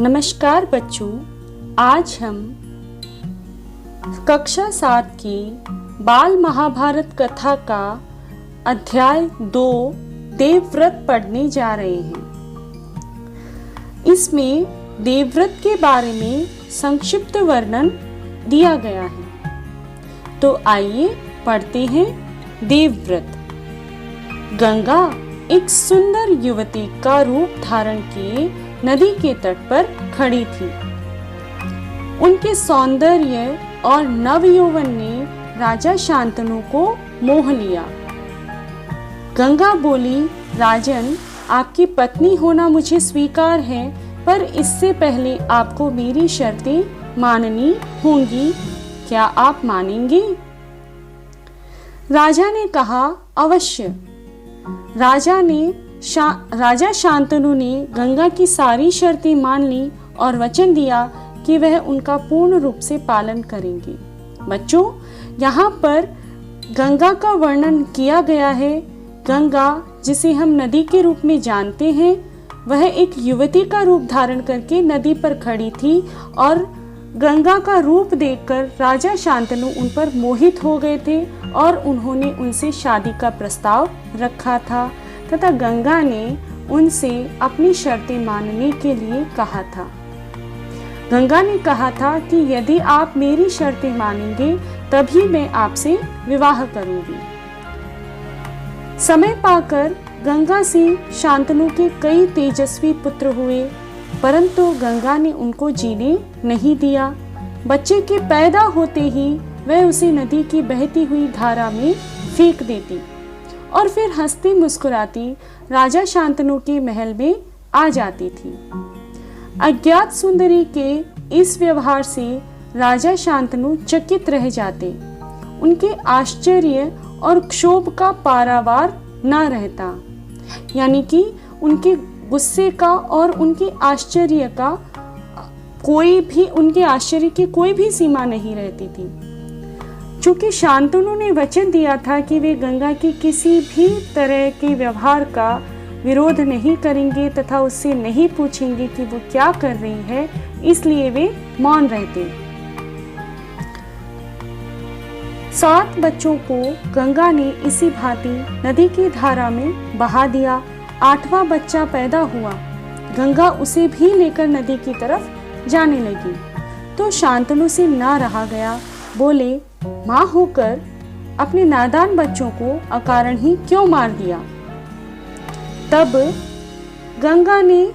नमस्कार बच्चों, आज हम कक्षा 7 की बाल महाभारत कथा का अध्याय 2 देवव्रत पढ़ने जा रहे हैं। इसमें देवव्रत के बारे में संक्षिप्त वर्णन दिया गया है। तो आइए पढ़ते हैं। देवव्रत। गंगा एक सुंदर युवती का रूप धारण किए नदी के तट पर खड़ी थी। उनके सौंदर्य और नवयौवन ने राजा शांतनु को मोह लिया। गंगा बोली, राजन, आपकी पत्नी होना मुझे स्वीकार है, पर इससे पहले आपको मेरी शर्तें माननी होंगी। क्या आप मानेंगे? राजा ने कहा, अवश्य। राजा शांतनु ने गंगा की सारी शर्तें मान ली और वचन दिया कि वह उनका पूर्ण रूप से पालन करेंगे। बच्चों, यहाँ पर गंगा का वर्णन किया गया है। गंगा, जिसे हम नदी के रूप में जानते हैं, वह एक युवती का रूप धारण करके नदी पर खड़ी थी और गंगा का रूप देखकर राजा शांतनु उन पर मोहित हो गए थे और उन्होंने उनसे शादी का प्रस्ताव रखा था तथा गंगा ने उनसे अपनी शर्तें मानने के लिए कहा था। गंगा ने कहा था कि यदि आप मेरी शर्तें मानेंगे तभी मैं आपसे विवाह करूंगी। समय पाकर गंगा से शांतनु के कई तेजस्वी पुत्र हुए, परंतु गंगा ने उनको जीने नहीं दिया। बच्चे के पैदा होते ही वह उसे नदी की बहती हुई धारा में फेंक देती और फिर हंसती मुस्कुराती राजा शांतनु के महल में आ जाती थी। अज्ञात सुंदरी के इस व्यवहार से राजा शांतनु चकित रह जाते। उनके आश्चर्य और क्षोभ का पारावार न रहता, यानी कि उनके गुस्से का और उनके आश्चर्य की कोई भी सीमा नहीं रहती थी। चूंकि शांतनु ने वचन दिया था कि वे गंगा की किसी भी तरह के व्यवहार का विरोध नहीं करेंगे तथा उससे नहीं पूछेंगे कि वो क्या कर रही है, इसलिए वे मौन रहते। 7 बच्चों को गंगा ने इसी भांति नदी की धारा में बहा दिया। 8वां बच्चा पैदा हुआ। गंगा उसे भी लेकर नदी की तरफ जाने लगी तो शांतनु से ना रहा गया। बोले, माँ होकर अपने नादान बच्चों को अकारण ही क्यों मार दिया? तब गंगा ने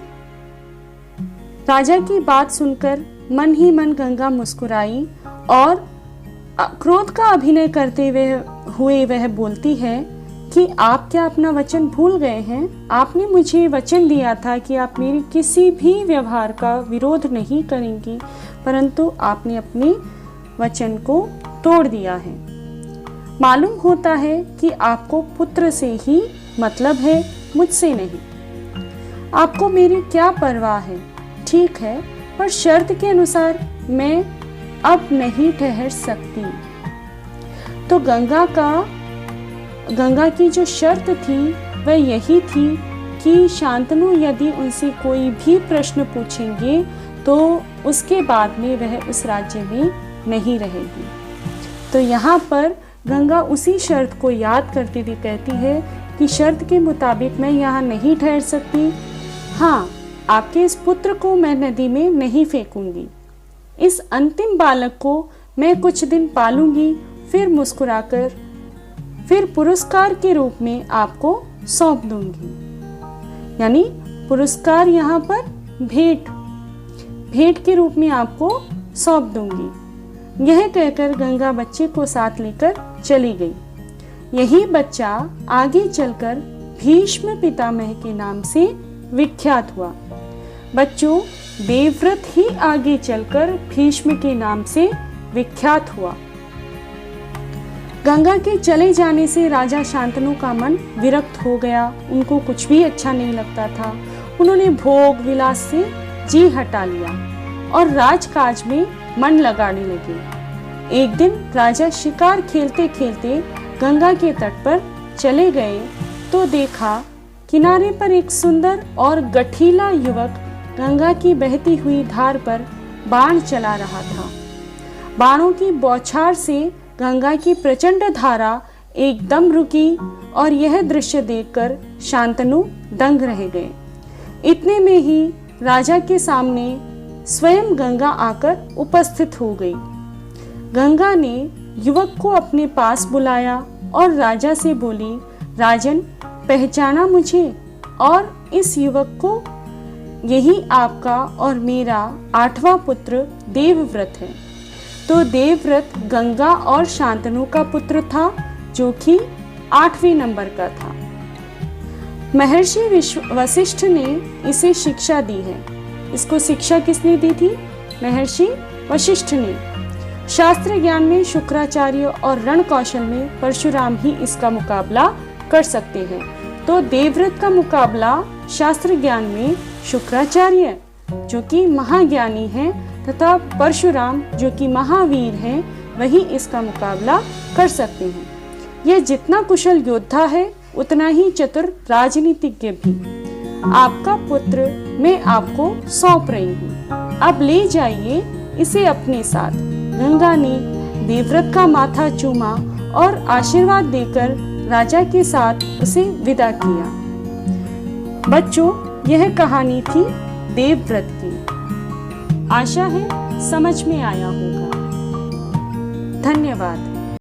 राजा की बात सुनकर मन ही मन गंगा मुस्कुराई और क्रोध का अभिनय करते हुए वह बोलती है कि आप क्या अपना वचन भूल गए हैं? आपने मुझे वचन दिया था कि आप मेरी किसी भी व्यवहार का विरोध नहीं करेंगी, परंतु आपने अपने वचन को तोड़ दिया है। मालूम होता है कि आपको पुत्र से ही मतलब है, मुझसे नहीं। आपको मेरी क्या परवाह है? ठीक है, पर शर्त के अनुसार मैं अब नहीं ठहर सकती। तो गंगा की जो शर्त थी वह यही थी कि शांतनु यदि उनसे कोई भी प्रश्न पूछेंगे तो उसके बाद में वह उस राज्य में नहीं रहेगी। तो यहाँ पर गंगा उसी शर्त को याद करती हुई कहती है कि शर्त के मुताबिक मैं यहाँ नहीं ठहर सकती। हाँ, आपके इस पुत्र को मैं नदी में नहीं फेंकूंगी। इस अंतिम बालक को मैं कुछ दिन पालूंगी, फिर मुस्कुराकर फिर पुरस्कार के रूप में आपको सौंप दूंगी। यानी पुरस्कार यहाँ पर भेंट के रूप में आपको सौंप दूंगी। यह कहकर गंगा बच्चे को साथ लेकर चली गई। यही बच्चा आगे चलकर भीष्म पितामह के नाम से विख्यात हुआ। बच्चों, देवव्रत ही आगे चलकर भीष्म के नाम से विख्यात हुआ। गंगा के चले जाने से राजा शांतनु का मन विरक्त हो गया। उनको कुछ भी अच्छा नहीं लगता था। उन्होंने भोग विलास से जी हटा लिया और राजकाज में मन लगाने लगे। एक दिन राजा शिकार खेलते खेलते गंगा के तट पर चले गए तो देखा किनारे पर एक सुंदर और गठीला युवक गंगा की बहती हुई धार पर बाण चला रहा था। बाणों की बौछार से गंगा की प्रचंड धारा एकदम रुकी और यह दृश्य देखकर शांतनु दंग रह गए। इतने में ही राजा के सामने स्वयं गंगा आकर उपस्थित हो गई। गंगा ने युवक को अपने पास बुलाया और राजा से बोली, राजन, पहचाना मुझे और इस युवक को? यही आपका और मेरा 8वां पुत्र देवव्रत है। तो देवव्रत गंगा और शांतनु का पुत्र था, जो कि 8वें नंबर का था। महर्षि वशिष्ठ ने इसे शिक्षा दी है। इसको शिक्षा किसने दी थी? महर्षि वशिष्ठ ने। शास्त्र ज्ञान में शुक्राचार्य और रण कौशल में परशुराम ही इसका मुकाबला कर सकते हैं। तो देवव्रत का मुकाबला शास्त्र ज्ञान में शुक्राचार्य, जो कि महाज्ञानी हैं, तथा परशुराम, जो कि महावीर हैं, वही इसका मुकाबला कर सकते हैं। यह जितना कुशल योद्धा है, उतना ही चतुर राजनीतिज्ञ भी। आपका पुत्र मैं आपको सौंप रही हूँ। अब ले जाइए इसे अपने साथ। गंगा ने देवव्रत का माथा चूमा और आशीर्वाद देकर राजा के साथ उसे विदा किया। बच्चों, यह कहानी थी देवव्रत की। आशा है समझ में आया होगा। धन्यवाद।